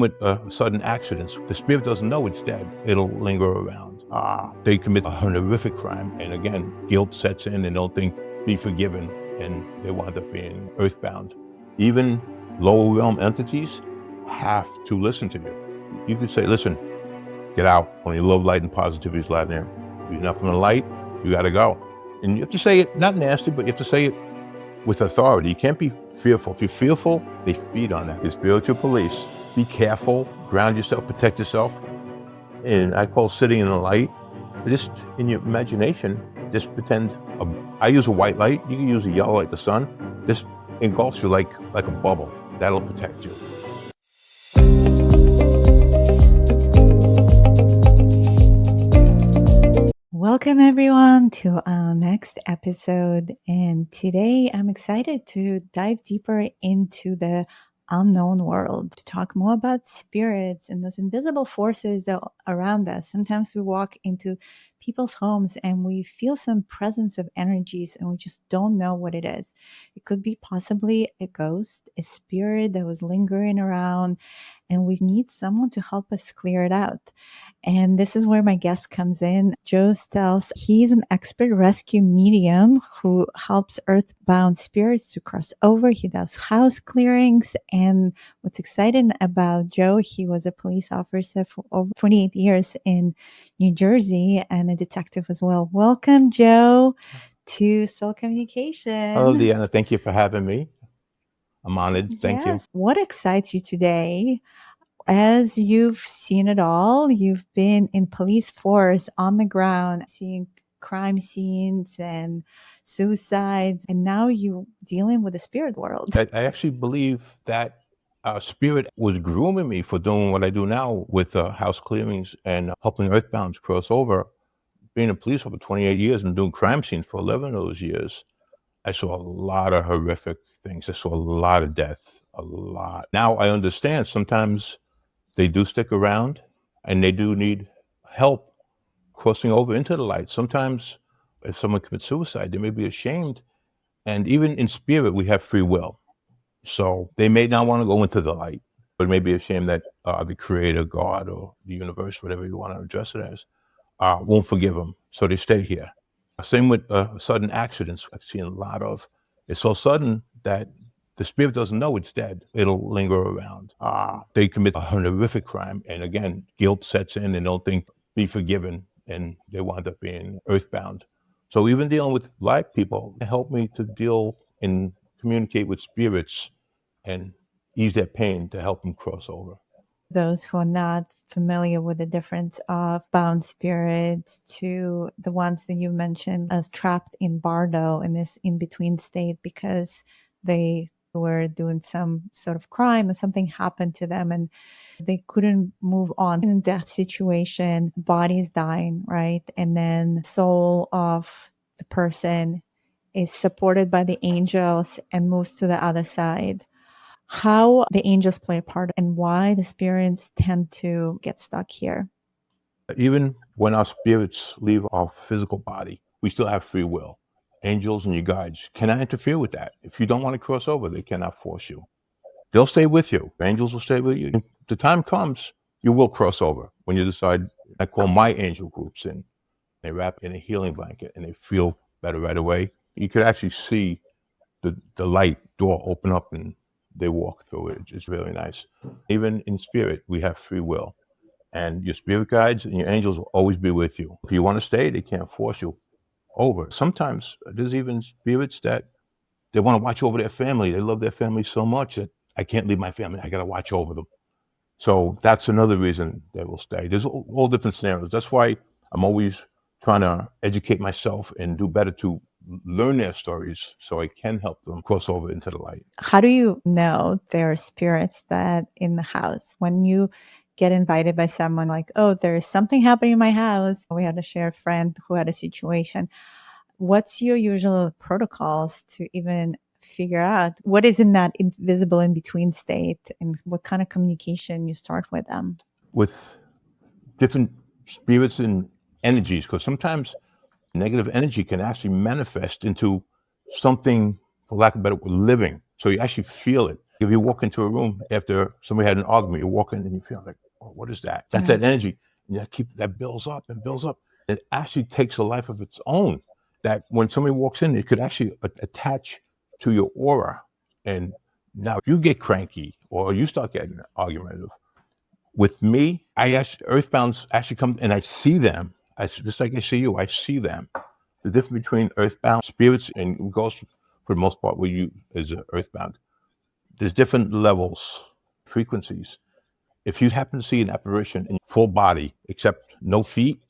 With sudden accidents, the spirit doesn't know it's dead. It'll linger around. They commit a horrific crime, and again, guilt sets in and they'll think, be forgiven, and they wind up being earthbound. Even lower realm entities have to listen to you. You could say, listen, get out. Only love, light, and positivity is allowed there. If you're not from the light, you gotta go. And you have to say it, not nasty, but you have to say it with authority. You can't be fearful. If you're fearful, they feed on that. Your spiritual police. Be careful, ground yourself, protect yourself. And I call sitting in the light. Just in your imagination, just pretend, I use a white light, you can use a yellow like the sun. This engulfs you like a bubble. That'll protect you. Welcome everyone to our next episode, and today I'm excited to dive deeper into the unknown world, to talk more about spirits and those invisible forces that are around us. Sometimes we walk into people's homes and we feel some presence of energies and we just don't know what it is. It could be possibly a ghost, a spirit that was lingering around, and we need someone to help us clear it out. And this is where my guest comes in, Joe Stelz. He's an expert rescue medium who helps earthbound spirits to cross over. He does house clearings. And what's exciting about Joe, he was a police officer for over 28 years in New Jersey and a detective as well. Welcome, Joe, to Soul Communication. Hello, Deanna. Thank you for having me. I'm honored. Thank you. Yes. What excites you today? As you've seen it all, you've been in police force on the ground, seeing crime scenes and suicides, and now you're dealing with the spirit world. I actually believe that spirit was grooming me for doing what I do now with house clearings and helping earthbounds cross over. Being a police officer for 28 years and doing crime scenes for 11 of those years, I saw a lot of horrific things. I saw a lot of death, a lot. Now I understand sometimes they do stick around and they do need help crossing over into the light. Sometimes if someone commits suicide, they may be ashamed. And even in spirit, we have free will. So they may not want to go into the light, but it may be ashamed that the creator, God, or the universe, whatever you want to address it as, won't forgive them. So they stay here. Same with sudden accidents. I've seen a lot of. It's so sudden that the spirit doesn't know it's dead. It'll linger around. They commit a horrific crime, and again, guilt sets in, and they'll think, be forgiven, and they wind up being earthbound. So even dealing with live people help me to deal and communicate with spirits and ease their pain to help them cross over. Those who are not familiar with the difference of bound spirits to the ones that you mentioned as trapped in bardo, in this in-between state, because they were doing some sort of crime or something happened to them and they couldn't move on in a death situation, body's dying, right? And then soul of the person is supported by the angels and moves to the other side. How the angels play a part and why the spirits tend to get stuck here. Even when our spirits leave our physical body, we still have free will. Angels and your guides cannot interfere with that. If you don't want to cross over, they cannot force you. They'll stay with you. Angels will stay with you. If the time comes, you will cross over when you decide. I call my angel groups in. They wrap in a healing blanket and they feel better right away. You could actually see the light door open up and they walk through it. It's really nice. Even in spirit, we have free will. And your spirit guides and your angels will always be with you. If you want to stay, they can't force you over. Sometimes there's even spirits that they want to watch over their family. They love their family so much that I can't leave my family. I got to watch over them. So that's another reason they will stay. There's all different scenarios. That's why I'm always trying to educate myself and do better to learn their stories so I can help them cross over into the light. How do you know there are spirits that in the house? When you get invited by someone like, oh, there's something happening in my house. We had a shared friend who had a situation. What's your usual protocols to even figure out what is in that invisible in between state and what kind of communication you start with them? With different spirits and energies, because sometimes negative energy can actually manifest into something, for lack of a better word, living. So you actually feel it. If you walk into a room after somebody had an argument, you walk in and you feel like, oh, what is that? That's that energy. And that builds up and builds up. It actually takes a life of its own. That when somebody walks in, it could actually attach to your aura. And now if you get cranky or you start getting argumentative, with me, Earthbounds actually come and I see them. Just like I see you, I see them. The difference between Earthbound spirits and ghosts, for the most part, we use is Earthbound. There's different levels, frequencies. If you happen to see an apparition in full body, except no feet,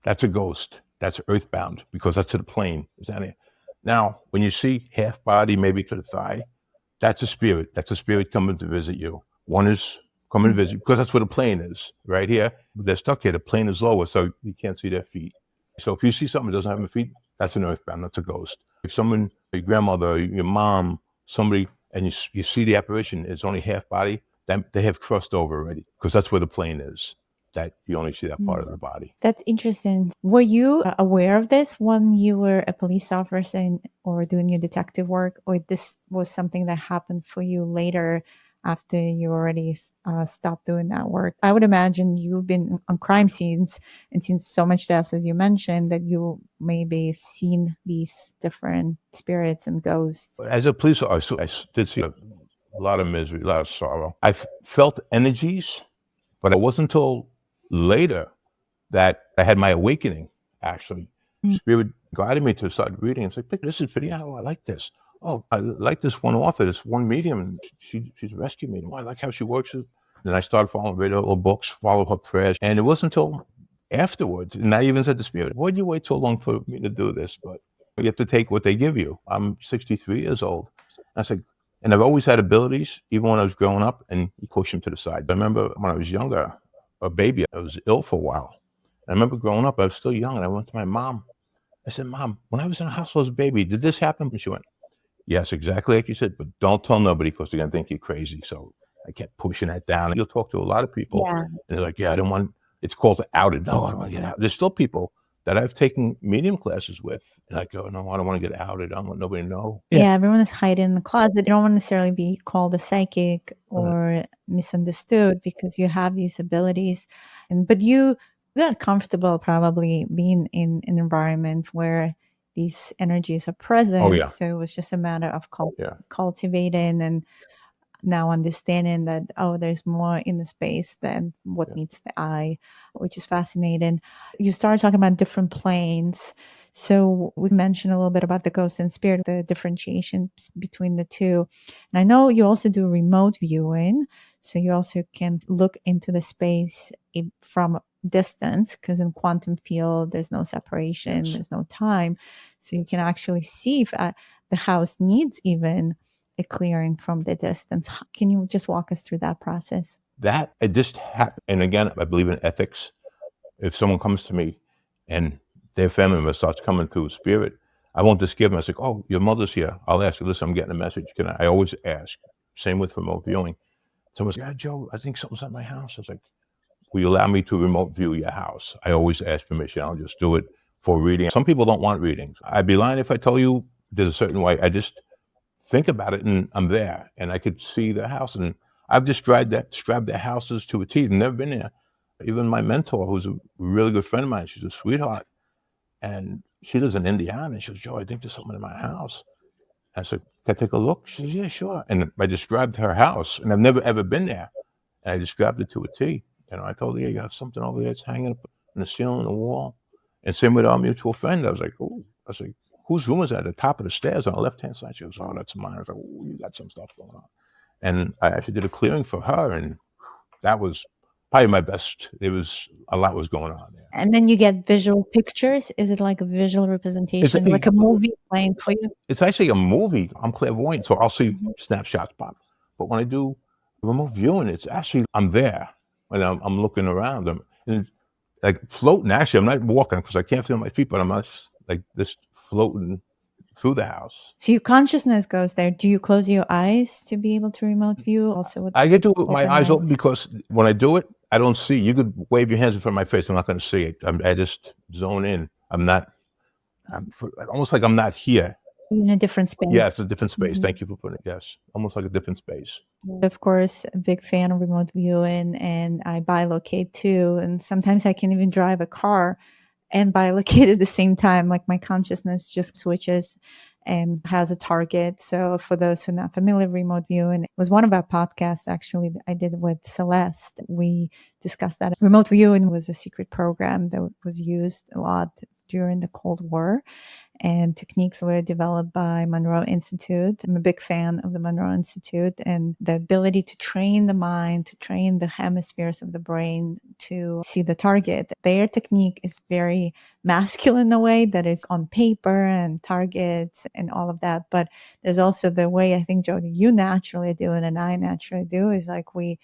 that's a ghost. That's Earthbound because that's to the plane. Is that it? Now, when you see half body, maybe to the thigh, that's a spirit. That's a spirit coming to visit you. One is coming to visit because that's where the plane is, right here. They're stuck here. The plane is lower, so you can't see their feet. So if you see something that doesn't have feet, that's an Earthbound. That's a ghost. If someone, your grandmother, your mom, somebody, and you see the apparition, it's only half body, then they have crossed over already because that's where the plane is. That you only see that part of the body. That's interesting. Were you aware of this when you were a police officer or doing your detective work, or this was something that happened for you later after you already stopped doing that work? I would imagine you've been on crime scenes and seen so much death, as you mentioned, that you maybe seen these different spirits and ghosts. As a police officer, I did see a lot of misery, a lot of sorrow. I felt energies, but it wasn't until later that I had my awakening, actually. Spirit guided me to start reading. It's like, this is pretty, oh, I like this. Oh, I like this one author, this one medium, and she's rescued me. Oh, I like how she works. Then I started following her little books, follow her prayers. And it wasn't until afterwards, and I even said to Spirit, why'd you wait so long for me to do this? But you have to take what they give you. I'm 63 years old. I said, and I've always had abilities, even when I was growing up, and you push them to the side. I remember when I was younger, a baby, I was ill for a while. I remember growing up, I was still young, and I went to my mom. I said, Mom, when I was in the hospital as a baby, did this happen? And she went, yes, exactly like you said, but don't tell nobody because they're going to think you're crazy. So I kept pushing that down. And you'll talk to a lot of people, and they're like, yeah, I don't want, it's called outed. No, I don't want to get out. There's still people that I've taken medium classes with, and I go, no, I don't want to get outed. I don't want nobody to know. Yeah, everyone is hiding in the closet. They don't want to necessarily be called a psychic or misunderstood because you have these abilities. But you got comfortable probably being in an environment where these energies are present. Oh, yeah. So it was just a matter of cultivating and now understanding that, oh, there's more in the space than what meets the eye, which is fascinating. You started talking about different planes. So we mentioned a little bit about the ghost and spirit, the differentiation between the two. And I know you also do remote viewing. So you also can look into the space from distance, because in quantum field, there's no separation, there's no time. So you can actually see if the house needs even a clearing from the distance. Can you just walk us through that process? That it just happened. And again, I believe in ethics. If someone comes to me and their family member starts coming through spirit, I won't just give them. I say, oh, your mother's here. I'll ask her, listen, I'm getting a message. Can I always ask. Same with remote viewing. Someone's like, yeah, Joe, I think something's at my house. I was like, will you allow me to remote view your house? I always ask permission. I'll just do it for reading. Some people don't want readings. I'd be lying if I told you there's a certain way. I just think about it and I'm there and I could see the house. And I've described their houses to a T. I've never been there. Even my mentor, who's a really good friend of mine, she's a sweetheart. And she lives in Indiana. And she goes, Joe, I think there's something in my house. I said, can I take a look? She says, yeah, sure. And I described her house, and I've never, ever been there. And I described it to a T. You know, I told her, yeah, you have something over there that's hanging up on the ceiling and the wall. And same with our mutual friend. I was like, oh, I was like, whose room is that? At the top of the stairs on the left-hand side. She goes, oh, that's mine. I was like, oh, you got some stuff going on. And I actually did a clearing for her, and that was probably my best. It was, a lot was going on there. And then you get visual pictures. Is it like a visual representation, like a movie playing for you? It's actually a movie. I'm clairvoyant, so I'll see snapshots pop. But when I do remote viewing, it's actually, I'm there, and I'm looking around. And like floating, actually, I'm not walking because I can't feel my feet, but I'm just like this floating through the house. So your consciousness goes there. Do you close your eyes to be able to remote view? Also, I get to do it with my eyes open because when I do it, I don't see. You could wave your hands in front of my face. I'm not going to see it. I just zone in. I'm almost like I'm not here. in a different space. Yeah, it's a different space. Mhm. Thank you for putting it. Yes, almost like a different space. Of course, a big fan of remote viewing, and I bilocate too. And sometimes I can even drive a car and bilocate at the same time. Like my consciousness just switches and has a target. So for those who are not familiar, remote viewing was one of our podcasts actually that I did with Celeste. We discussed that remote viewing was a secret program that was used a lot during the Cold War, and techniques were developed by Monroe Institute. I'm a big fan of the Monroe Institute and the ability to train the mind, to train the hemispheres of the brain to see the target. Their technique is very masculine in a way that is on paper and targets and all of that. But there's also the way I think, Joe, that you naturally do it and I naturally do is like we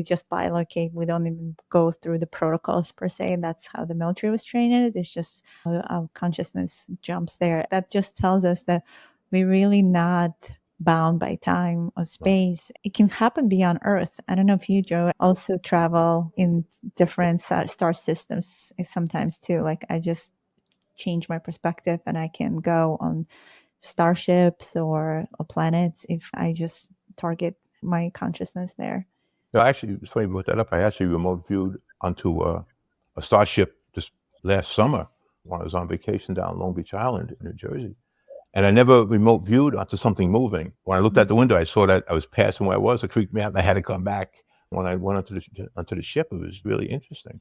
just bilocate. We don't even go through the protocols per se. That's how the military was trained. It's just our consciousness jumps there. That just tells us that we're really not bound by time or space. It can happen beyond Earth. I don't know if you, Joe, also travel in different star systems sometimes too. Like I just change my perspective and I can go on starships or planets if I just target my consciousness there. Actually, it's funny you brought that up. I actually remote viewed onto a Starship this last summer when I was on vacation down Long Beach Island in New Jersey. And I never remote viewed onto something moving. When I looked out the window, I saw that I was passing where I was. It freaked me out and I had to come back. When I went onto the ship, it was really interesting.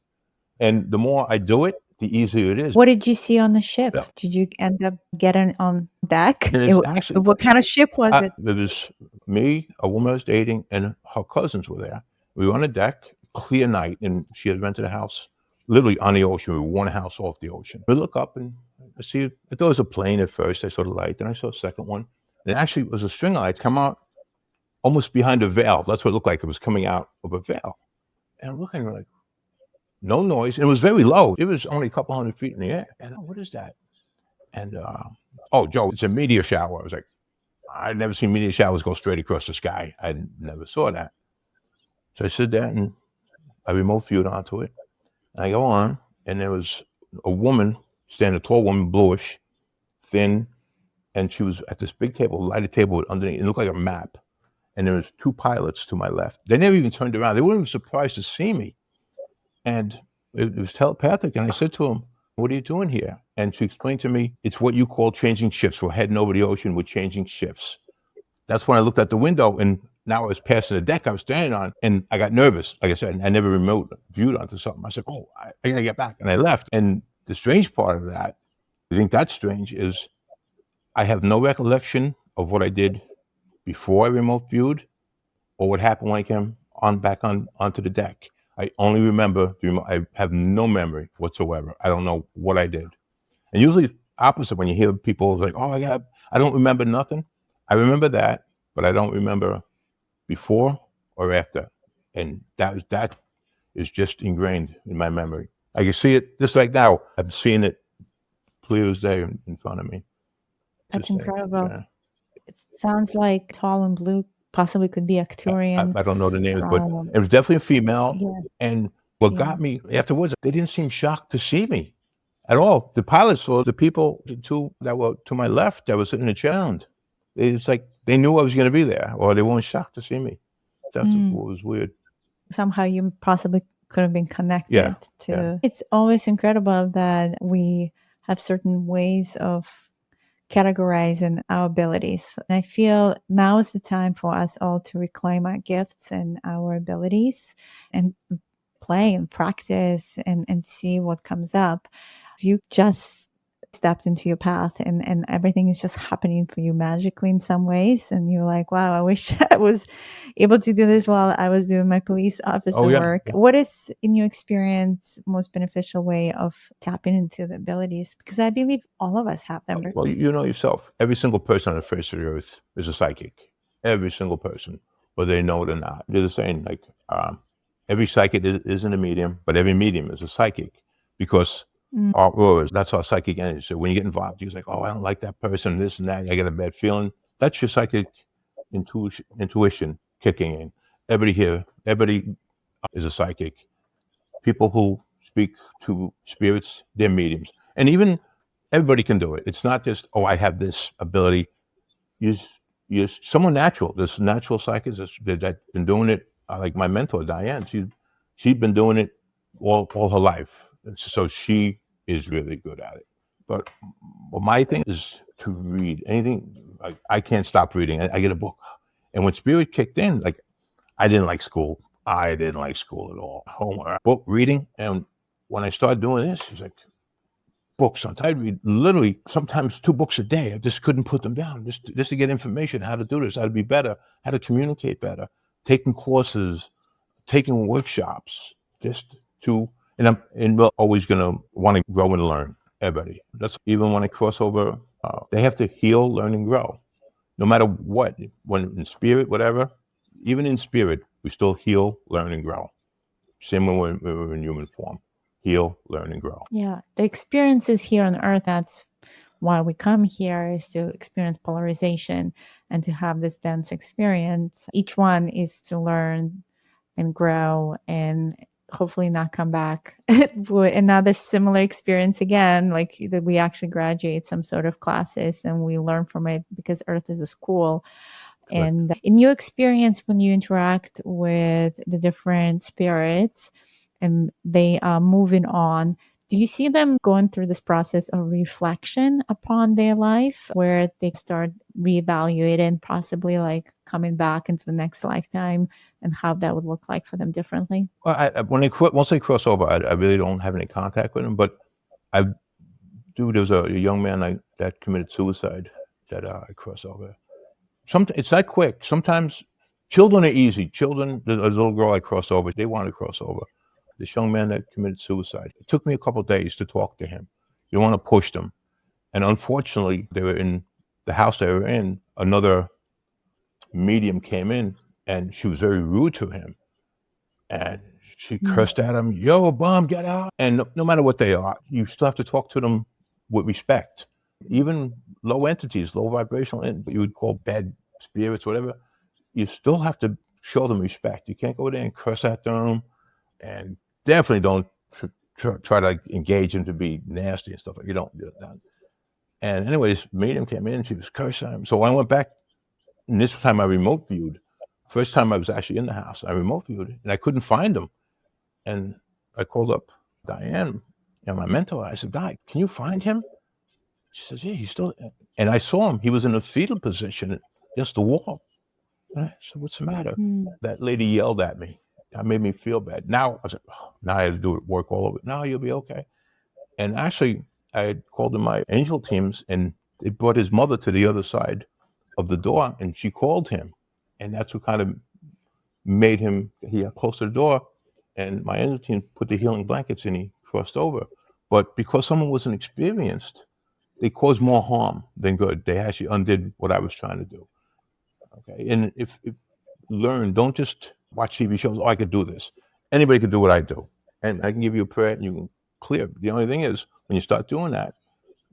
And the more I do it, the easier it is. What did you see on the ship? Yeah. Did you end up getting on deck? And it's actually, What kind of ship was it? it was me, a woman I was dating, and her cousins were there. We were on a deck, clear night, and she had rented a house literally on the ocean. We were one house off the ocean. We look up and I see, I thought it was a plane at first. I saw the light, then I saw a second one. And actually, it was a string of lights come out almost behind a veil. That's what it looked like. It was coming out of a veil. And I'm looking like, no noise. And it was very low. It was only a couple 100 feet in the air. And what is that? And, oh, Joe, it's a meteor shower. I was like, I'd never seen meteor showers go straight across the sky. I never saw that. So I sit there and I remote viewed onto it. And I go on, and there was a woman standing, a tall woman, bluish, thin, and she was at this big table, lighted table underneath. It looked like a map. And there was two pilots to my left. They never even turned around. They weren't even surprised to see me. And it was telepathic. And I said to them, what are you doing here? And she explained to me, it's what you call changing shifts. We're heading over the ocean. We're changing shifts. That's when I looked out the window, and now I was passing the deck I was standing on, and I got nervous. Like I said, I never remote viewed onto something. I said, oh, I gotta get back. And I left. And the strange part of that, I think that's strange, is I have no recollection of what I did before I remote viewed or what happened when I came onto the deck. I only remember, I have no memory whatsoever. I don't know what I did. And usually opposite, when you hear people like, oh, I don't remember nothing. I remember that, but I don't remember before or after. And that is just ingrained in my memory. I can see it just like now. I'm seeing it clear as day in front of me. That's incredible. Yeah. It sounds like Tall and Blue possibly could be Arcturian. I don't know the names, but it was definitely a female. Yeah. And what got me afterwards, they didn't seem shocked to see me at all. The pilots saw the people, the two that were to my left that were sitting in the chair around. It's like they knew I was going to be there, or they weren't shocked to see me. That's what was weird. Somehow you possibly could have been connected to. Yeah. It's always incredible that we have certain ways of categorizing our abilities. And I feel now is the time for us all to reclaim our gifts and our abilities and play and practice and see what comes up. You just stepped into your path and everything is just happening for you magically in some ways. And you're like, wow, I wish I was able to do this while I was doing my police officer work. Yeah. What is, in your experience, most beneficial way of tapping into the abilities? Because I believe all of us have them. Well, you know yourself. Every single person on the face of the earth is a psychic. Every single person, whether they know it or not. They're the same. Like every psychic isn't a medium, but every medium is a psychic because our auras, that's our psychic energy. So when you get involved, you're like, oh, I don't like that person, this and that. I get a bad feeling. That's your psychic intuition kicking in. Everybody is a psychic. People who speak to spirits, they're mediums. And even Everybody can do it. It's not just, oh, I have this ability. You, you're someone natural. There's natural psychics that been doing it. Like my mentor, Diane, she's been doing it all her life. So she is really good at it. But my thing is to read anything. Like, I can't stop reading. I get a book. And when spirit kicked in, like, I didn't like school. I didn't like school at all. Homework, book reading. And when I started doing this, it's like, books. I'd read literally sometimes 2 books a day. I just couldn't put them down. Just to get information, how to do this, how to be better, how to communicate better, taking courses, taking workshops, just to, and we're always gonna want to grow and learn. Everybody. That's even when I cross over, they have to heal, learn, and grow. No matter what, when in spirit, whatever, even in spirit, we still heal, learn, and grow. Same when we're in human form. Heal, learn, and grow. Yeah, the experiences here on Earth, that's why we come here, is to experience polarization and to have this dense experience. Each one is to learn and grow and hopefully not come back with another similar experience again, like that we actually graduate some sort of classes and we learn from it, because Earth is a school. Correct. And in your experience, when you interact with the different spirits and they are moving on, do you see them going through this process of reflection upon their life where they start reevaluating, possibly like coming back into the next lifetime and how that would look like for them differently? Well, once they cross over, I really don't have any contact with them. But there was a young man that committed suicide that I cross over. It's not quick. Sometimes children are easy. Children, there's a little girl I cross over. They want to cross over. This young man that committed suicide. It took me a couple of days to talk to him. You don't want to push them. And unfortunately, they were in the house they were in. Another medium came in, and she was very rude to him. And she cursed at him, "Yo, bum, get out." And no matter what they are, you still have to talk to them with respect. Even low entities, low vibrational, what you would call bad spirits, whatever, you still have to show them respect. You can't go there and curse at them, and definitely don't try to engage them to be nasty and stuff. You don't do that. And anyways, medium came in and she was cursing at him. So when I went back, and this time I remote viewed. First time I was actually in the house, I remote viewed, and I couldn't find him. And I called up Diane, my mentor. I said, "Di, can you find him?" She says, "Yeah, he's still." And I saw him. He was in a fetal position against the wall. And I said, "What's the matter?" That lady yelled at me. That made me feel bad. Now I said, "Oh, now I had to do it, work all over. No, you'll be okay." And actually, I had called in my angel teams, and they brought his mother to the other side of the door, and she called him. And that's what kind of made him, he got close to the door, and my angel team put the healing blankets and he crossed over. But because someone wasn't experienced, they caused more harm than good. They actually undid what I was trying to do. Okay, and if learn, don't just watch TV shows. Oh, I could do this. Anybody could do what I do, and I can give you a prayer and you can clear. The only thing is, when you start doing that,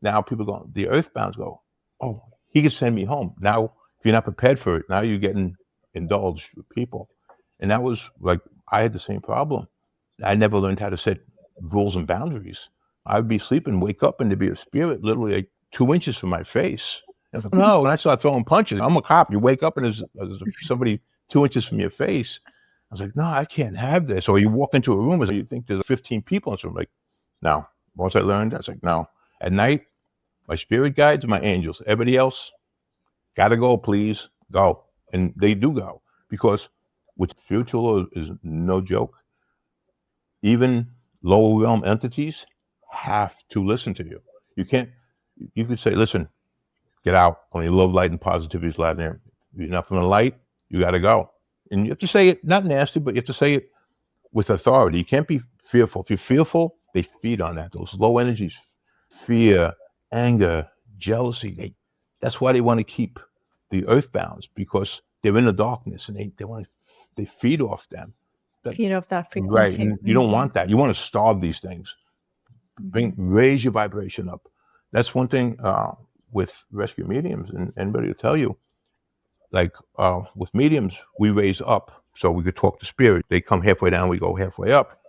now people go, the Earthbounds go, "Oh, he could send me home." Now, if you're not prepared for it, now you're getting indulged with people. And that was like, I had the same problem. I never learned how to set rules and boundaries. I'd be sleeping, wake up, and there'd be a spirit literally like 2 inches from my face. And I was like, no, and I start throwing punches. I'm a cop. You wake up and there's somebody 2 inches from your face. I was like, no, I can't have this. Or you walk into a room and you think there's 15 people in this room. Like, no. Once I learned, I was like, no. At night, my spirit guides, my angels. Everybody else, gotta go, please, go. And they do go. Because with spiritual is no joke. Even lower realm entities have to listen to you. You can't, you could say, listen, get out. Only love, light, and positivity is allowed in there. If you're not from the light, you got to go. And you have to say it, not nasty, but you have to say it with authority. You can't be fearful. If you're fearful, they feed on that. Those low energies, fear, anger, jealousy, that's why they want to keep the Earthbounds, because they're in the darkness and they feed off them. Feed off that Right, frequency. and you don't want that. You want to starve these things. Raise your vibration up. That's one thing with rescue mediums, and anybody will tell you, like with mediums, we raise up so we could talk to spirit. They come halfway down, we go halfway up.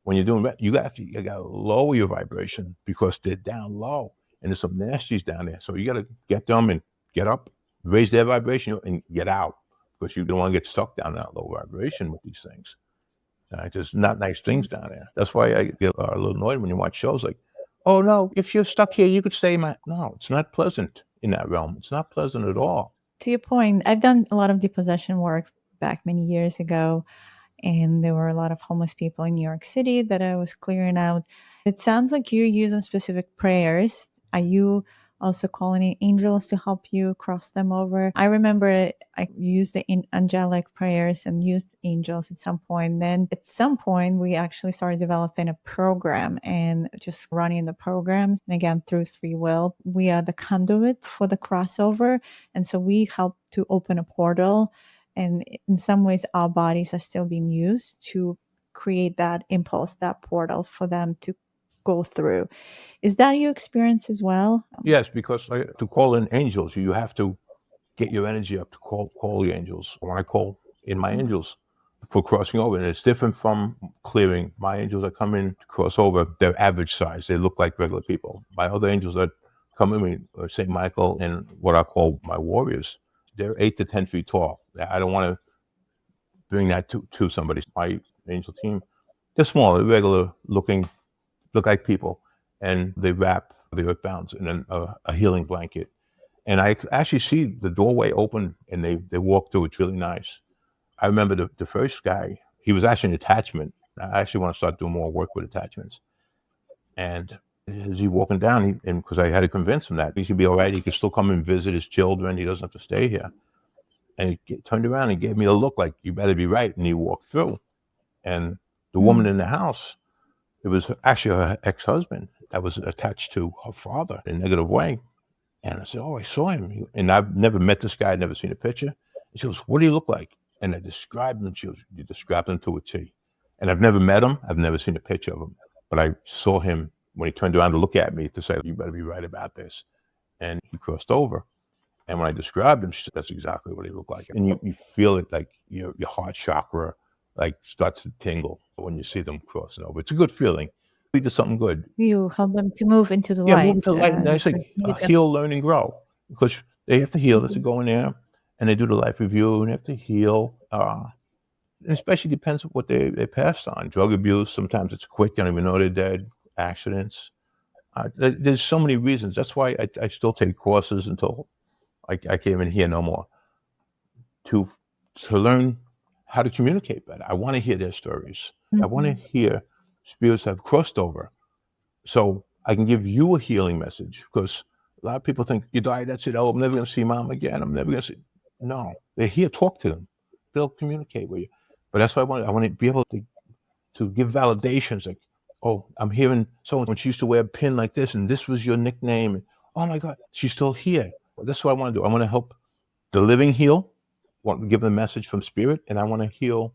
When you're doing that, you got to lower your vibration because they're down low. and there's some nasties down there. So you got to get them and get up, raise their vibration, and get out, because you don't want to get stuck down that low vibration with these things. There's not nice things down there. That's why I get a little annoyed when you watch shows like, oh no, if you're stuck here, you could stay in my. No, it's not pleasant in that realm. It's not pleasant at all. To your point, I've done a lot of depossession work back many years ago, and there were a lot of homeless people in New York City that I was clearing out. It sounds like you're using specific prayers. Are you also calling in angels to help you cross them over? I remember I used the angelic prayers and used angels at some point. Then at some point, we actually started developing a program and just running the programs. And again, through free will, we are the conduit for the crossover. And so we help to open a portal. And in some ways, our bodies are still being used to create that impulse, that portal for them to go through. Is that your experience as well? Yes, because to call in angels, you have to get your energy up to call the angels. When I call in my angels for crossing over, and it's different from clearing. My angels that come in to cross over, they're average size. They look like regular people. My other angels that come in, St. Michael and what I call my warriors, they're 8 to 10 feet tall. I don't want to bring that to somebody. My angel team, they're small, they're regular looking, look like people, and they wrap the Earthbounds in a healing blanket. And I actually see the doorway open, and they walk through. It's really nice. I remember the first guy, he was actually an attachment. I actually want to start doing more work with attachments. And as he walking down, and because I had to convince him that he should be all right, he could still come and visit his children. He doesn't have to stay here. And he turned around and gave me a look like, you better be right. And he walked through. And the woman in the house, it was actually her ex-husband that was attached to her father in a negative way. And I said, oh, I saw him. And I've never met this guy, I'd never seen a picture. And she goes, what do you look like? And I described him. You described him to a T. And I've never met him. I've never seen a picture of him. But I saw him when he turned around to look at me to say, you better be right about this. And he crossed over. And when I described him, she said, that's exactly what he looked like. And you feel it, like your heart chakra like starts to tingle when you see them crossing over. It's a good feeling. We did something good. You help them to move into the Yeah, light. move into light. And I say, heal, learn, and grow. Because they have to heal. They have to go in there, and they do the life review, and they have to heal. Especially depends on what they passed on. Drug abuse, sometimes it's quick. They don't even know they're dead. Accidents. There's so many reasons. That's why I still take courses until I can't even hear no more. To learn how to communicate better. I want to hear their stories. I want to hear spirits that have crossed over, so I can give you a healing message. Because a lot of people think, you die, that's it. Oh, I'm never going to see mom again. I'm never going to see. No, they're here. Talk to them. They'll communicate with you. But that's why I want to be able to give validations, like, oh, I'm hearing someone when she used to wear a pin like this, and this was your nickname. Oh my God, she's still here. That's what I want to do. I want to help the living heal. I want to give them a message from spirit, and I want to heal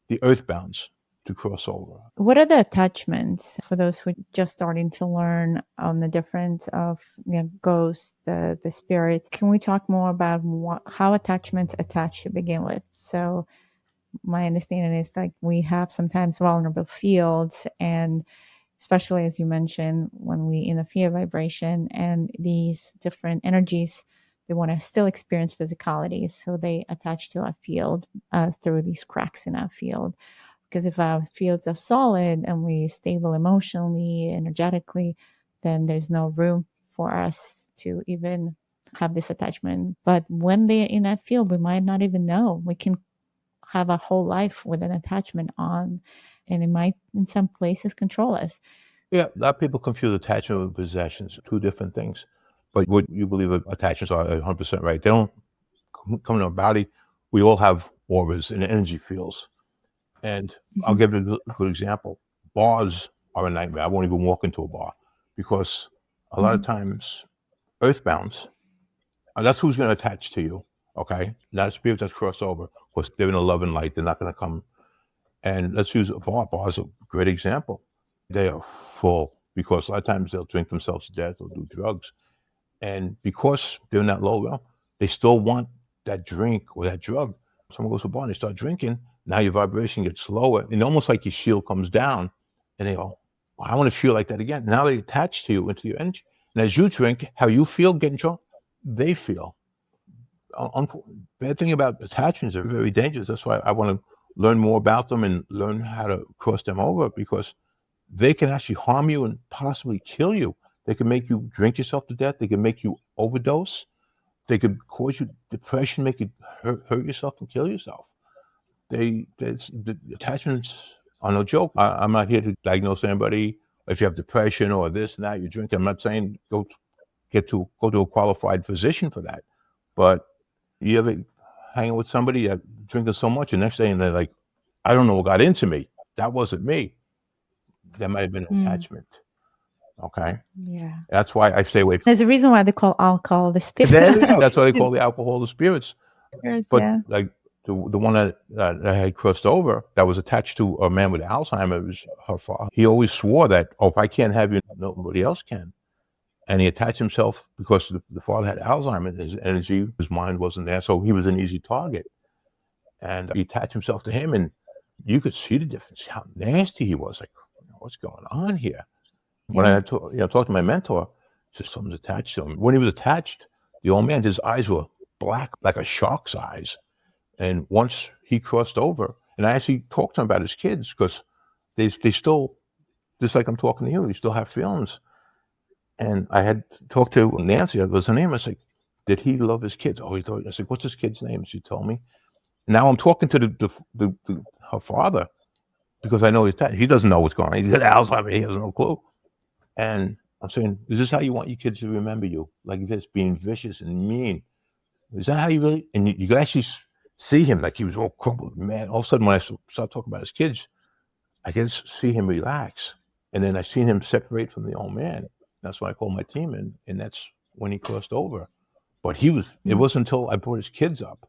the earthbounds to cross over. What are the attachments for those who are just starting to learn on the difference of ghosts, the spirits? Can we talk more about how attachments attach to begin with? So my understanding is like we have sometimes vulnerable fields, and especially as you mentioned, when we in the fear vibration, and these different energies, they want to still experience physicality, so they attach to our field through these cracks in our field. Because if our fields are solid and we stable emotionally, energetically, then there's no room for us to even have this attachment. But when they're in that field, we might not even know. We can have a whole life with an attachment on, and it might in some places control us. Yeah, a lot of people confuse attachment with possessions, two different things. But what you believe attachments are 100% right. They don't come in our body. We all have auras and energy fields. And I'll give you a good example. Bars are a nightmare. I won't even walk into a bar, because a lot of times earthbounds, that's who's going to attach to you, okay? Not a spirit that's crossed over. Of course, they're in a love and light. They're not going to come. And let's use a bar. Bar is a great example. They are full, because a lot of times they'll drink themselves to death or do drugs. And because they're in that low realm, they still want that drink or that drug. Someone goes to a bar and they start drinking. Now your vibration gets lower, and almost like your shield comes down, and they go, well, I want to feel like that again. Now they attach to you into your energy, And as you drink, how you feel getting drunk, they feel. Bad thing about attachments are very dangerous. That's why I want to learn more about them and learn how to cross them over, because they can actually harm you and possibly kill you. They can make you drink yourself to death. They can make you overdose. They could cause you depression, make you hurt yourself and kill yourself. The attachments are no joke. I'm not here to diagnose anybody. If you have depression or this and that, you drink. I'm not saying go to a qualified physician for that. But you ever hanging with somebody that drinking so much, and next day and they're like, I don't know what got into me. That wasn't me. That might have been an attachment. Okay. Yeah. That's why I stay away from. There's a reason why they call alcohol the spirit. There you go. That's why they call the alcohol the spirits. But Yeah. like the one that I had crossed over, that was attached to a man with Alzheimer's, her father. He always swore that, if I can't have you, nobody else can. And he attached himself because the father had Alzheimer's. His energy, his mind wasn't there, so he was an easy target. And he attached himself to him, and you could see the difference, how nasty he was. Like, what's going on here? When I talked to my mentor, he said something's attached to him. When he was attached, the old man, his eyes were black, like a shark's eyes. And once he crossed over, and I actually talked to him about his kids, because they still, just like I'm talking to you, they still have feelings. And I had talked to Nancy, that was her name. I said, did he love his kids? Oh, he thought. I said, what's his kid's name? She told me. Now I'm talking to her father, because I know he doesn't know what's going on. He got Alzheimer's. He has no clue. And I'm saying, is this how you want your kids to remember you? Like this, being vicious and mean? Is that how you really? And you could actually see him, like he was all crumpled, mad. All of a sudden, when I start talking about his kids, I can see him relax. And then I seen him separate from the old man. That's when I called my team in, and that's when he crossed over. But it wasn't until I brought his kids up.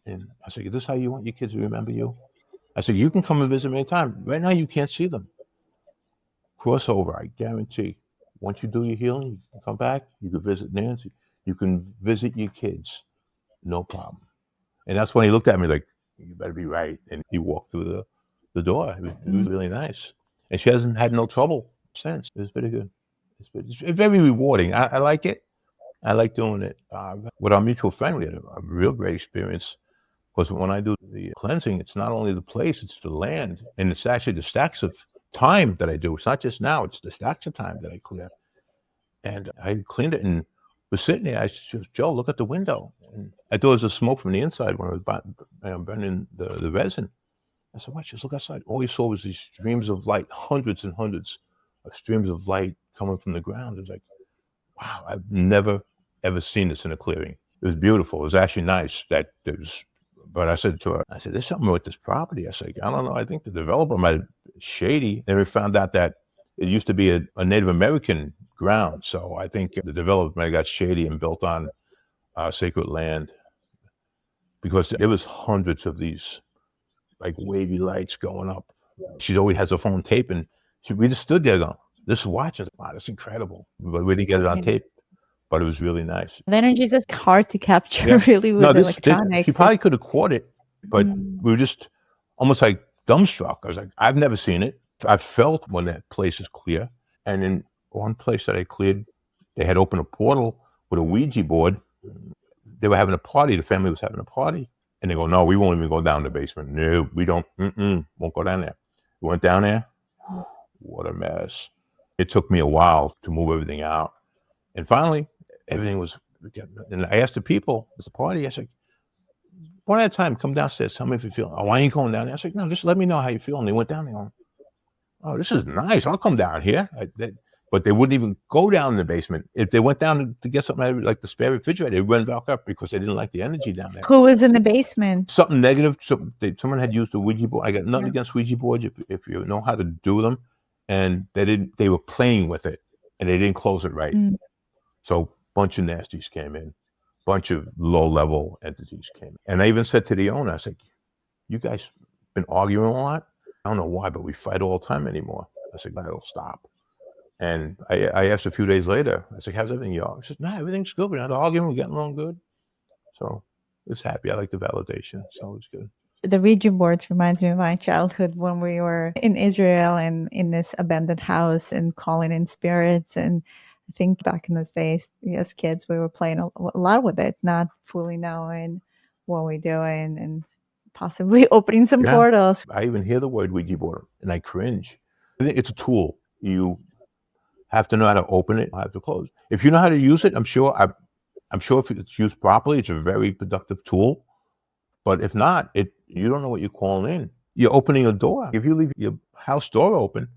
And I said, is this how you want your kids to remember you? I said, you can come and visit me anytime. Right now, you can't see them. Crossover, I guarantee. Once you do your healing, you can come back. You can visit Nancy. You can visit your kids. No problem. And that's when he looked at me like, you better be right. And he walked through the door. It was really nice. And she hasn't had no trouble since. It was very good. It's very rewarding. I like it. I like doing it. With our mutual friend, we had a real great experience. Because when I do the cleansing, it's not only the place, it's the land. And it's actually the stacks of time that I do. It's not just now, it's the stacks of time that I clear. And I cleaned it and was sitting there. I said, Joe, look at the window. And I thought it was a smoke from the inside when I was burning the resin. I said, watch, just look outside. All you saw was these streams of light, hundreds and hundreds of streams of light coming from the ground. It was like, wow, I've never, ever seen this in a clearing. It was beautiful. It was actually nice that there's, but I said to her, there's something with this property. I said, I don't know. I think the developer might have been shady. Then we found out that it used to be a Native American ground. So I think the developer might have got shady and built on sacred land, because there was hundreds of these like wavy lights going up. She always has her phone taping. We just stood there going, just watching. Wow, that's incredible. But we didn't get it on tape. But it was really nice. The energy is just hard to capture, really, with electronics. She probably could have caught it, but we were just almost like dumbstruck. I was like, I've never seen it. I've felt when that place is clear. And in one place that I cleared, they had opened a portal with a Ouija board. They were having a party. The family was having a party. And they go, no, we won't even go down the basement. No, we don't. Won't go down there. We went down there. What a mess. It took me a while to move everything out. And finally, everything was, and I asked the people, it's a party. I said, one at a time, come downstairs, tell me if you feel, I ain't going down there. I said, no, just let me know how you feel. And they went down there. Oh, this is nice. I'll come down here. But they wouldn't even go down in the basement. If they went down to get something like the spare refrigerator, they went back up because they didn't like the energy down there. Who was in the basement? Something negative. Someone had used a Ouija board. I got nothing against Ouija boards if you know how to do them. And they were playing with it and they didn't close it right. So a bunch of nasties came in, bunch of low-level entities came in. And I even said to the owner, I said, you guys been arguing a lot? I don't know why, but we fight all the time anymore. I said, that'll stop. And I asked a few days later, I said, how's everything, y'all? He said, no, everything's good. We're not arguing. We're getting along good. So it's happy. I like the validation. So it's good. The Ouija boards reminds me of my childhood when we were in Israel and in this abandoned house and calling in spirits. And I think back in those days, as kids, we were playing a lot with it, not fully knowing what we're doing and possibly opening some Yeah. portals. I even hear the word Ouija board and I cringe. I think it's a tool. You have to know how to open it, have to close. If you know how to use it, I'm sure if it's used properly, it's a very productive tool. But if not, you don't know what you're calling in. You're opening a door. If you leave your house door open,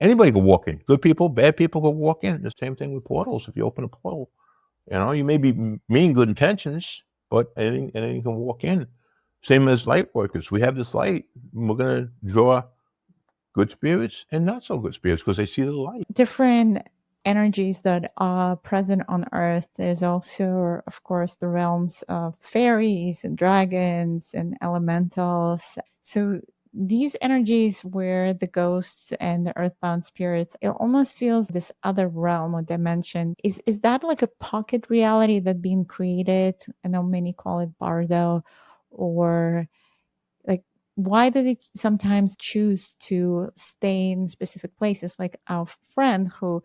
anybody can walk in. Good people, bad people can walk in. The same thing with portals. If you open a portal, you may be mean good intentions, but anything can walk in. Same as light workers. We have this light. We're gonna draw good spirits and not so good spirits because they see the light. Different energies that are present on Earth. There's also, of course, the realms of fairies and dragons and elementals. So these energies where the ghosts and the earthbound spirits, it almost feels this other realm or dimension. Is that like a pocket reality that being created? I know many call it bardo, or like why do they sometimes choose to stay in specific places? Like our friend who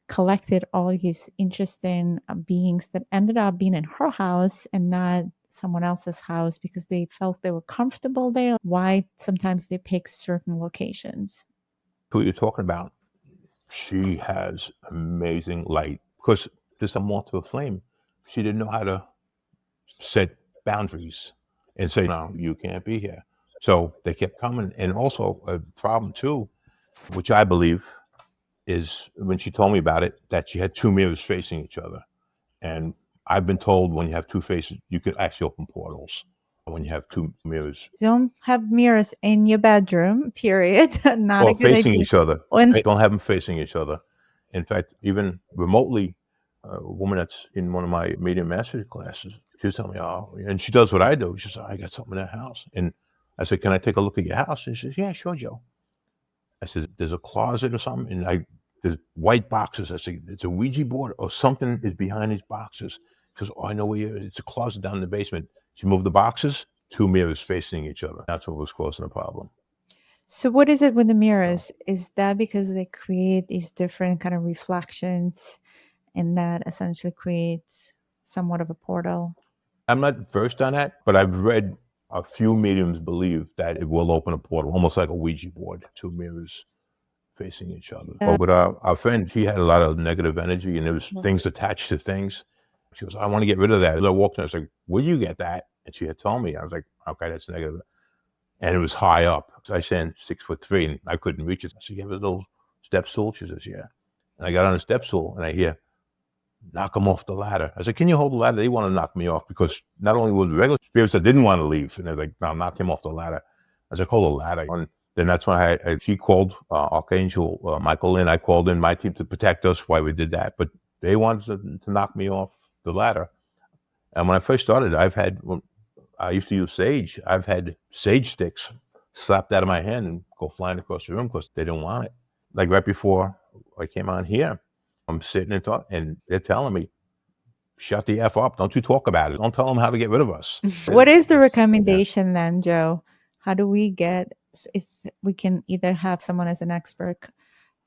collected all these interesting beings that ended up being in her house and not someone else's house because they felt they were comfortable there. Why sometimes they pick certain locations? Who you're talking about? She has amazing light because there's a moth to a flame. She didn't know how to set boundaries and say, no, you can't be here. So they kept coming. And also a problem too, which I believe is when she told me about it, that she had two mirrors facing each other. And I've been told when you have two faces, you could actually open portals when you have two mirrors. Don't have mirrors in your bedroom, period. Not a Well, good facing idea. each other. And Don't have them facing each other. In fact, even remotely, a woman that's in one of my medium mastery classes, she was telling me, oh, and she does what I do. She said, I got something in that house. And I said, can I take a look at your house? And she says, yeah, sure, Joe. I said, there's a closet or something. And there's white boxes. I said, it's a Ouija board or something is behind these boxes. She goes, oh, I know where you are. It's a closet down in the basement. She moved the boxes, two mirrors facing each other. That's what was causing the problem. so what is it with the mirrors? Is that because they create these different kind of reflections and that essentially creates somewhat of a portal? I'm not versed on that, but I've read a few mediums believe that it will open a portal, almost like a Ouija board, two mirrors facing each other. But with our friend, he had a lot of negative energy and there was things attached to things. She goes, I want to get rid of that. I walked in, I was like, where'd you get that? And she had told me. I was like, okay, that's negative. And it was high up. So I stand 6'3" and I couldn't reach it. So you have a little step stool? She says, yeah. And I got on a step stool and I hear, knock them off the ladder. I said, can you hold the ladder? They want to knock me off because not only was regular spirits that didn't want to leave, and they're like, no, knock him off the ladder. I said, hold the ladder. And then that's when he called Archangel Michael in. I called in my team to protect us while we did that. But they wanted to knock me off the ladder. And when I first started, I used to use sage. I've had sage sticks slapped out of my hand and go flying across the room because they didn't want it. Like right before I came on here, I'm sitting and talking, and they're telling me, shut the F up. Don't you talk about it. Don't tell them how to get rid of us. What is the recommendation then, Joe? How do we get, if we can either have someone as an expert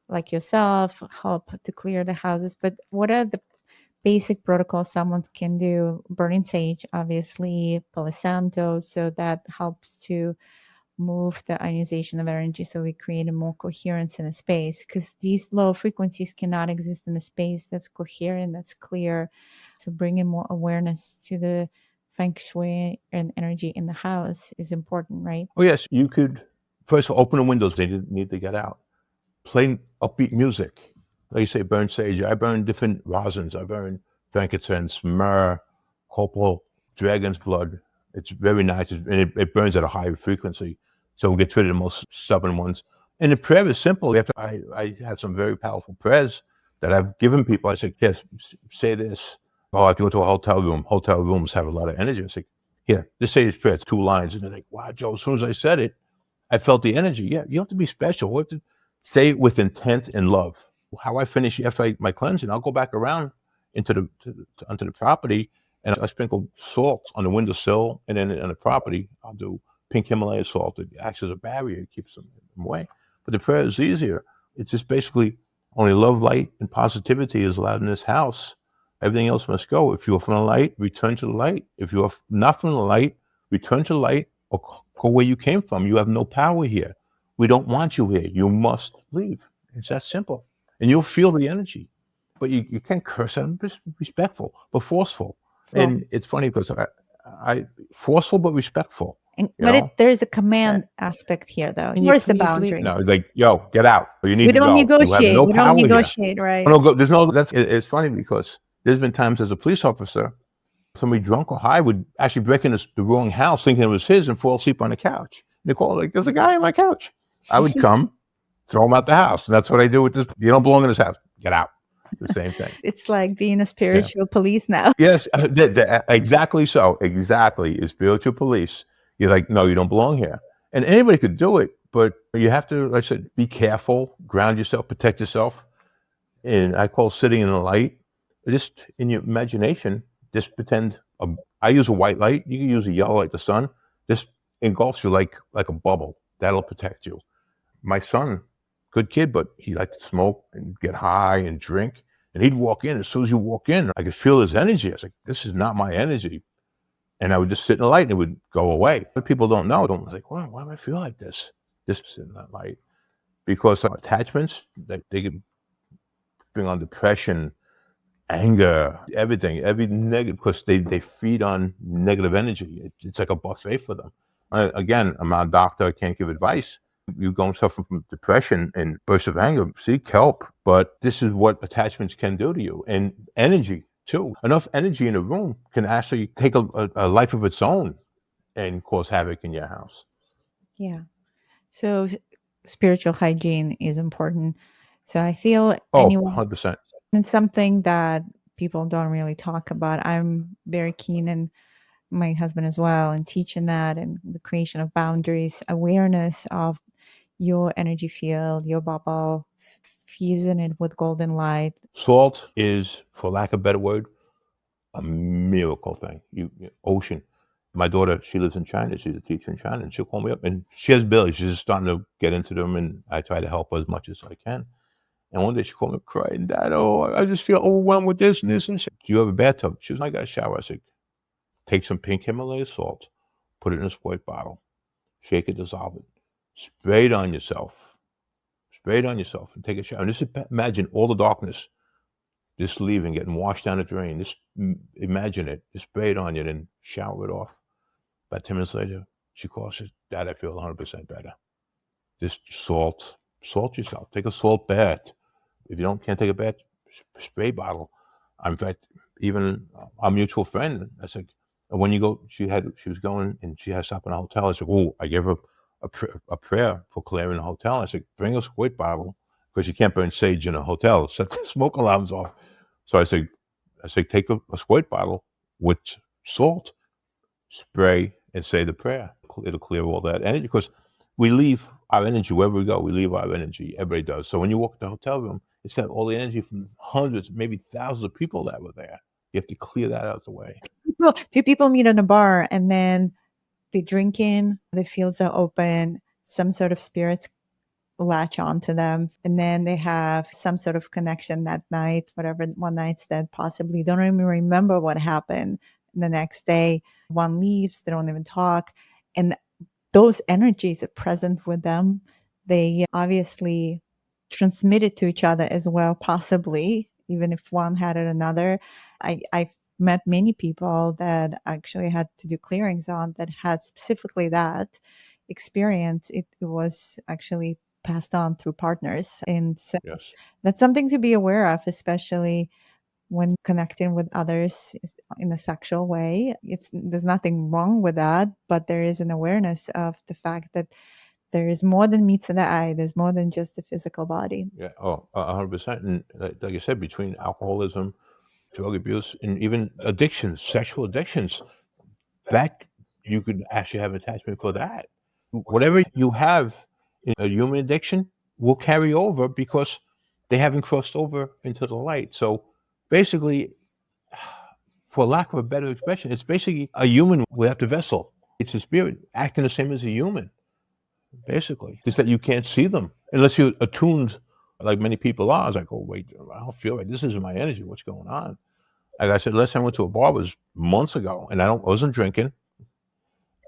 like yourself help to clear the houses, but what are the basic protocols someone can do? Burning sage, obviously, Palo Santo, so that helps to move the ionization of energy so we create a more coherence in a space, because these low frequencies cannot exist in a space that's coherent, that's clear. So bringing more awareness to the feng shui and energy in the house is important, right? Oh, yes. You could, first of all, open the windows. They didn't need to get out. Play upbeat music. Like you say, burn sage. I burn different resins. I burn frankincense, myrrh, copal, dragon's blood. It's very nice. And it burns at a high frequency. So it gets rid of the most stubborn ones. And the prayer is simple. I have some very powerful prayers that I've given people. I said, yes, say this. Oh, I have to go to a hotel room. Hotel rooms have a lot of energy. I said, here, just say this prayer. It's 2 lines. And they're like, wow, Joe, as soon as I said it, I felt the energy. Yeah, you don't have to be special. You have to say it with intent and love. How I finish after my cleansing, I'll go back around onto the property and I sprinkle salt on the windowsill, and then on the property, I'll do pink Himalaya salt. It acts as a barrier, it keeps them away. But the prayer is easier. It's just basically, Only love, light, and positivity is allowed in this house. Everything else must go. If you are from the light, return to the light. If you are not from the light, return to the light or go where you came from. You have no power here. We don't want you here. You must leave. It's that simple. And you'll feel the energy. But you can't curse them. Just respectful, but forceful. Well, And it's funny because I forceful but respectful. but there is a command aspect here, though. Where's the boundary? No, like, yo, get out. Or you need We to don't go. negotiate. You have no We power don't here. negotiate, right? No, there's no. It's funny because there's been times as a police officer, somebody drunk or high would actually break into the wrong house thinking it was his and fall asleep on the couch. They call like, there's a guy on my couch. I would come, throw him out the house. And that's what I do with this. You don't belong in this house. Get out. The same thing. It's like being a spiritual police now. Yes, exactly so. Exactly. It's spiritual police. You're like, no, you don't belong here. And anybody could do it, but you have to, like I said, be careful, ground yourself, protect yourself. And I call sitting in the light. Just in your imagination, just pretend. I use a white light. You can use a yellow like the sun. Just engulfs you like a bubble. That'll protect you. My son, good kid, but he liked to smoke and get high and drink. And he'd walk in. As soon as you walk in, I could feel his energy. I was like, this is not my energy. And I would just sit in the light and it would go away. But people don't know. Don't like, why do I feel like this? Just sit in that light. Because attachments, they can bring on depression, anger, everything, every negative, because they feed on negative energy. It's like a buffet for them. Again, I'm not a doctor. I can't give advice. You're going to suffer from depression and bursts of anger, seek help. But this is what attachments can do to you. And energy, too. Enough energy in a room can actually take a life of its own and cause havoc in your house. Yeah. So spiritual hygiene is important. So I feel 100%. It's something that people don't really talk about. I'm very keen, and my husband as well, and teaching that and the creation of boundaries, awareness of your energy field, your bubble, fusing it with golden light. Salt is, for lack of a better word, a miracle thing. Ocean. My daughter, she lives in China. She's a teacher in China, and she'll call me up. And she has bellies. She's just starting to get into them, and I try to help her as much as I can. And one day she called me crying, Dad, I just feel overwhelmed with this and this. And she said, do you have a bathtub? She was like, I got a shower. I said, take some pink Himalaya salt, put it in a squirt bottle, shake it, dissolve it, spray it on yourself, and take a shower. And just imagine all the darkness just leaving, getting washed down the drain. Just imagine it. Just spray it on you, then shower it off. About 10 minutes later, she calls, says, Dad, I feel 100% better. Just salt yourself. Take a salt bath. If you can't take a bath, spray bottle. In fact, even our mutual friend, I said, when you go, she was going and she had to stop in a hotel. I said, I gave her a prayer for Claire in the hotel. I said, bring a squirt bottle because you can't burn sage in a hotel. Set the smoke alarms off. So I said, take a squirt bottle with salt, spray, and say the prayer. It'll clear all that energy because we leave our energy wherever we go. We leave our energy. Everybody does. So when you walk in the hotel room, it's got all the energy from hundreds, maybe thousands of people that were there. You have to clear that out of the way. Two people meet in a bar and then they drink in, the fields are open, some sort of spirits latch onto them, and then they have some sort of connection that night, whatever one night stand, possibly don't even remember what happened. And the next day, one leaves, they don't even talk. And those energies are present with them. They obviously transmit it to each other as well, possibly, even if one had it another. I've met many people that actually had to do clearings on that had specifically that experience. It was actually passed on through partners. And so Yes. that's something to be aware of, especially when connecting with others in a sexual way. There's nothing wrong with that, but there is an awareness of the fact that there is more than meets the eye. There's more than just the physical body. Yeah. 100%. And like I said, between alcoholism, drug abuse, and even addictions, sexual addictions, that you could actually have attachment for that. Whatever you have in a human addiction will carry over because they haven't crossed over into the light. So basically, for lack of a better expression, it's basically a human without the vessel. It's a spirit acting the same as a human, basically. It's that you can't see them unless you're attuned Like many people are, I was like, oh, wait, I don't feel right. This isn't my energy. What's going on? Like I said, last time I went to a bar was months ago, and I wasn't drinking.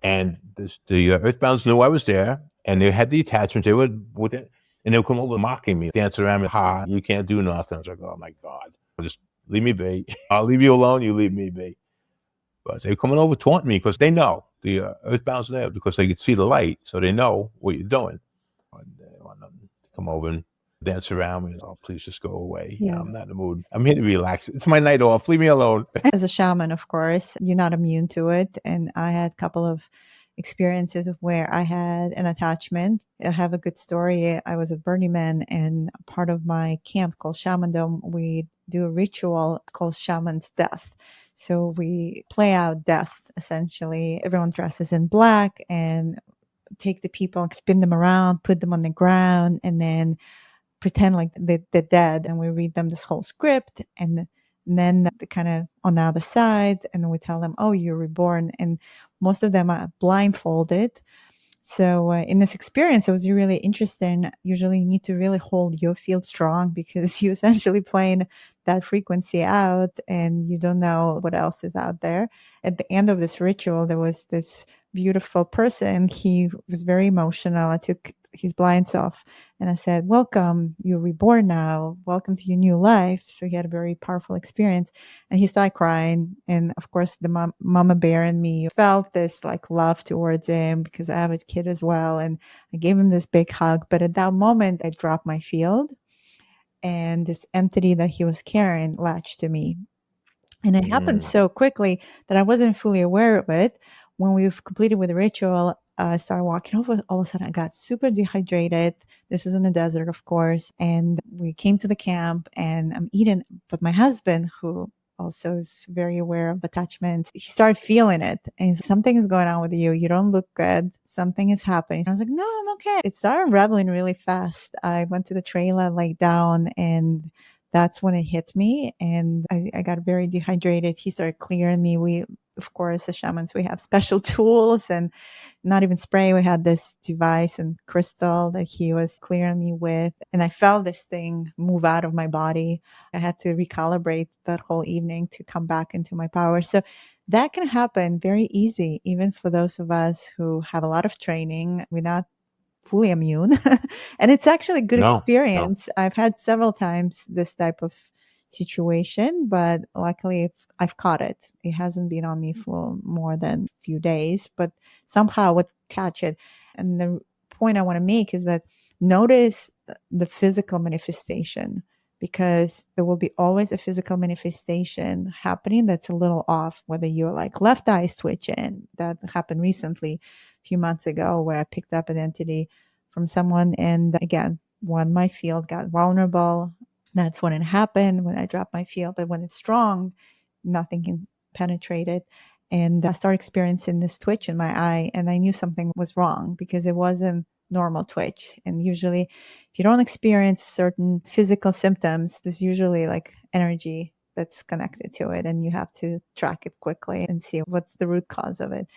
And the Earthbounds knew I was there, and they had the attachment. They would with it, and they would come over mocking me, dance around me. Ha! You can't do nothing. I was like, oh my god, just leave me be. I'll leave you alone. You leave me be. But they're coming over taunting me because they know the Earthbound's there because they could see the light, so they know what you're doing. And they want them to come over and dance around me. Oh, please just go away. Yeah. I'm not in the mood. I'm here to relax. It's my night off. Leave me alone. As a shaman, of course, you're not immune to it. And I had a couple of experiences of where I had an attachment. I have a good story. I was at Burning Man, and part of my camp called Shamandom, we do a ritual called Shaman's Death. So we play out death, essentially. Everyone dresses in black and take the people and spin them around, put them on the ground, and then pretend like they're dead. And we read them this whole script. And then they kind of on the other side, and then we tell them, oh, you're reborn. And most of them are blindfolded. So in this experience, it was really interesting. Usually you need to really hold your field strong because you're essentially playing that frequency out and you don't know what else is out there. At the end of this ritual, there was this beautiful person. He was very emotional. I took his blinds off and I said, welcome, you're reborn now. Welcome to your new life. So he had a very powerful experience and he started crying. And of course, the mama bear and me felt this like love towards him because I have a kid as well. And I gave him this big hug. But at that moment, I dropped my field and this entity that he was carrying latched to me. And it happened so quickly that I wasn't fully aware of it. When we've completed with the ritual, I started walking over. All of a sudden, I got super dehydrated. This is in the desert, of course. And we came to the camp and I'm eating. But my husband, who also is very aware of attachment, he started feeling it. And he's, something is going on with you. You don't look good. Something is happening. I was like, no, I'm okay. It started unraveling really fast. I went to the trailer, laid down, and that's when it hit me and I got very dehydrated. He started clearing me. We, of course, as shamans, we have special tools and not even spray. We had this device and crystal that he was clearing me with. And I felt this thing move out of my body. I had to recalibrate that whole evening to come back into my power. So that can happen very easy, even for those of us who have a lot of training. We're not fully immune. And it's actually a good No, no. experience. I've had several times this type of situation, but luckily I've caught it. It hasn't been on me for more than a few days, but somehow I would catch it. And the point I want to make is that notice the physical manifestation because there will be always a physical manifestation happening that's a little off, whether you're like left eye's twitching. That happened recently, a few months ago, where I picked up an entity from someone. And again, when my field got vulnerable, that's when it happened, when I dropped my field. But when it's strong, nothing can penetrate it. And I started experiencing this twitch in my eye, and I knew something was wrong because it wasn't normal twitch. And usually, if you don't experience certain physical symptoms, there's usually like energy that's connected to it, and you have to track it quickly and see what's the root cause of it.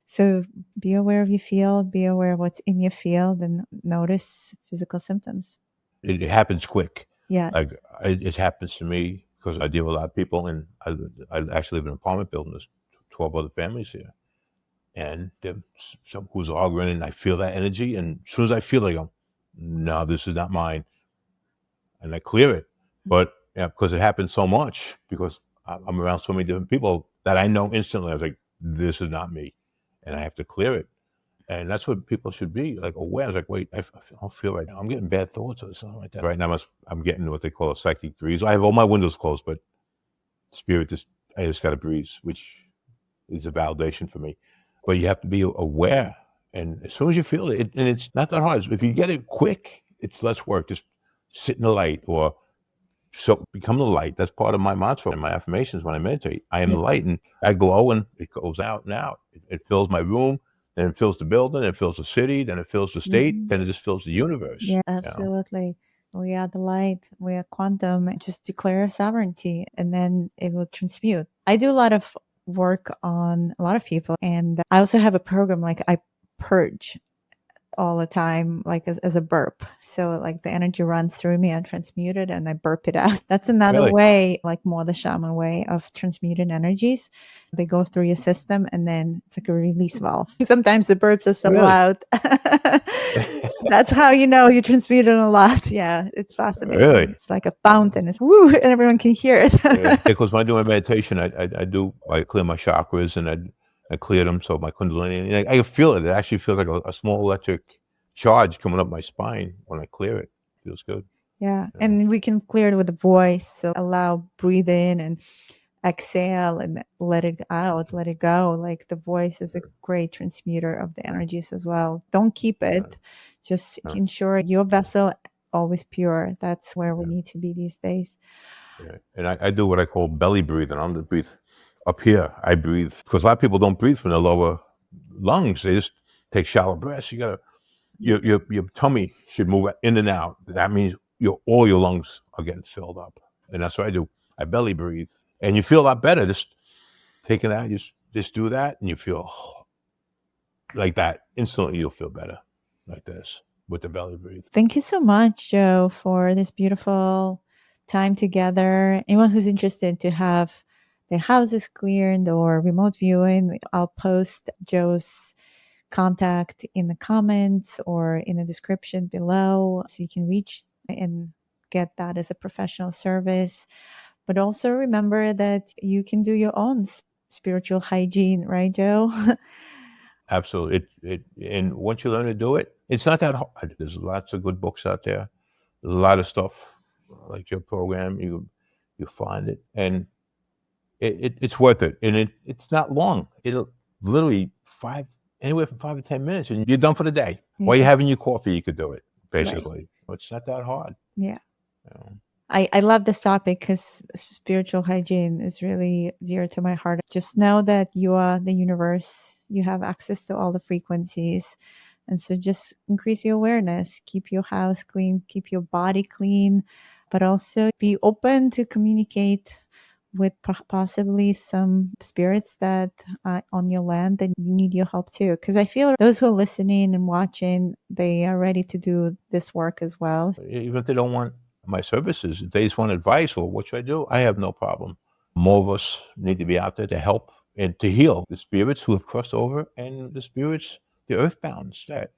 So be aware of your field, be aware of what's in your field, and notice physical symptoms. It happens quick. Yes. Like it happens to me because I deal with a lot of people, and I actually live in an apartment building. There's 12 other families here, and there's some who's arguing, and I feel that energy, and as soon as I feel it, I go, "No, this is not mine," and I clear it. But yeah, because it happens so much, because I'm around so many different people that I know instantly. I was like, "This is not me," and I have to clear it. And that's what people should be like aware. I was like, wait, I don't feel right now. I'm getting bad thoughts or something like that. Right now, I'm getting what they call a psychic breeze. I have all my windows closed, but spirit I just got a breeze, which is a validation for me. But you have to be aware. And as soon as you feel it, and it's not that hard. If you get it quick, it's less work. Just sit in the light or so become the light. That's part of my mantra and my affirmations when I meditate. I am the light, and I glow, and it goes out and out. It fills my room, then it fills the building, it fills the city, then it fills the state, then it just fills the universe. Yeah, absolutely. We are the light. We are quantum. Just declare sovereignty, and then it will transmute. I do a lot of work on a lot of people, and I also have a program like I purge all the time, like as a burp. So like the energy runs through me, I transmute it and I burp it out. That's another Really? way, like more the shaman way of transmuting energies. They go through your system and then it's like a release valve. Sometimes the burps are so Really? loud. That's how you know you transmuted a lot. Yeah, it's fascinating. Really? It's like a fountain. It's woo, and everyone can hear it. Yeah, because when I do my meditation, I clear my chakras and I clear them so my kundalini. And I feel it. It actually feels like a small electric charge coming up my spine when I clear it. Feels good. Yeah. Yeah. And we can clear it with the voice. So allow, breathe in and exhale and let it out, let it go. Like the voice is a great transmuter of the energies as well. Don't keep it. Just Yeah. ensure your vessel always pure. That's where we need to be these days. Yeah. And I do what I call belly breathing. I'm to breathe up here. I breathe because a lot of people don't breathe from the lower lungs. They just take shallow breaths. You gotta your tummy should move in and out. That means all your lungs are getting filled up. And that's what I do. I belly breathe. And you feel a lot better. Just take it out, just do that, and you feel like that. Instantly you'll feel better like this with the belly breathe. Thank you so much, Joe, for this beautiful time together. Anyone who's interested to have their houses cleared or remote viewing, I'll post Joe's contact in the comments or in the description below so you can reach and get that as a professional service. But also remember that you can do your own spiritual hygiene, right, Joe? Absolutely. And once you learn to do it, it's not that hard. There's lots of good books out there. There's a lot of stuff like your program. You find it, and it's worth it. And it's not long. It'll literally anywhere from 5 to 10 minutes, and you're done for the day. Yeah. While you're having your coffee, you could do it. Basically, it's not that hard. Yeah. You know? I love this topic because spiritual hygiene is really dear to my heart. Just know that you are the universe. You have access to all the frequencies. And so just increase your awareness, keep your house clean, keep your body clean, but also be open to communicate with possibly some spirits that are on your land that need your help too. Because I feel those who are listening and watching, they are ready to do this work as well. Even if they don't want my services, if they just want advice or what should I do, I have no problem. More of us need to be out there to help and to heal the spirits who have crossed over and the spirits, the earthbounds, that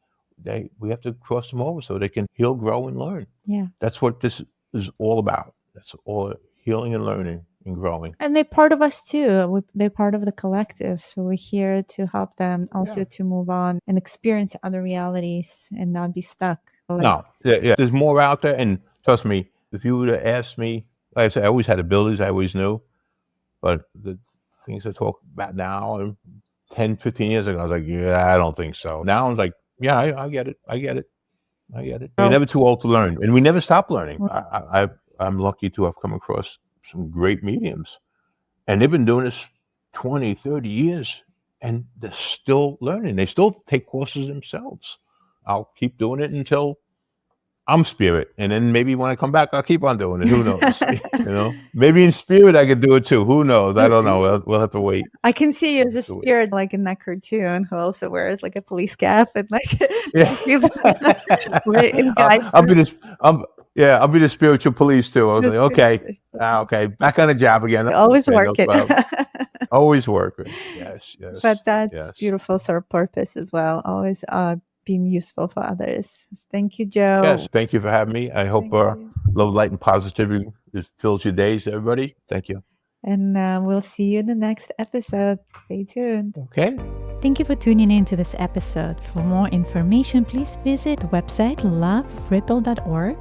we have to cross them over so they can heal, grow, and learn. Yeah. That's what this is all about. That's all healing and learning and growing. And they're part of us too. They're part of the collective. So we're here to help them also to move on and experience other realities and not be stuck. No, there's more out there. And trust me, if you would have asked me, like I said, I always had abilities, I always knew. But the things I talk about now, and 10, 15 years ago, I was like, yeah, I don't think so. Now I'm like, yeah, I get it. I get it. You're never too old to learn. And we never stop learning. I'm lucky to have come across some great mediums. And they've been doing this 20, 30 years. And they're still learning. They still take courses themselves. I'll keep doing it until I'm spirit. And then maybe when I come back, I'll keep on doing it. Who knows? Maybe in spirit I could do it too. Who knows? I don't know. We'll have to wait. I can see you as a spirit, like in that cartoon, who also wears like a police cap and like I'll be the spiritual police too. I was like, okay, back on the job again. Always working. Always working. Yes. But that's beautiful sort of purpose as well. Always being useful for others. Thank you, Joe. Yes, thank you for having me. I hope love, light, and positivity fills your days, everybody. Thank you. And we'll see you in the next episode. Stay tuned. Okay. Thank you for tuning in to this episode. For more information, please visit the website loveripple.org.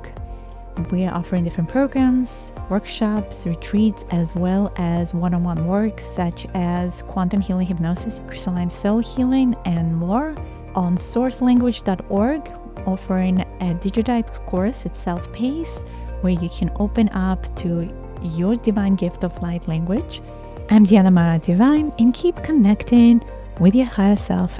We are offering different programs, workshops, retreats, as well as one-on-one work such as quantum healing hypnosis, crystalline soul healing, and more. On sourcelanguage.org, offering a digitized course. It's self-paced, where you can open up to your divine gift of light language. I'm Diana Mara Divine, and keep connecting with your higher self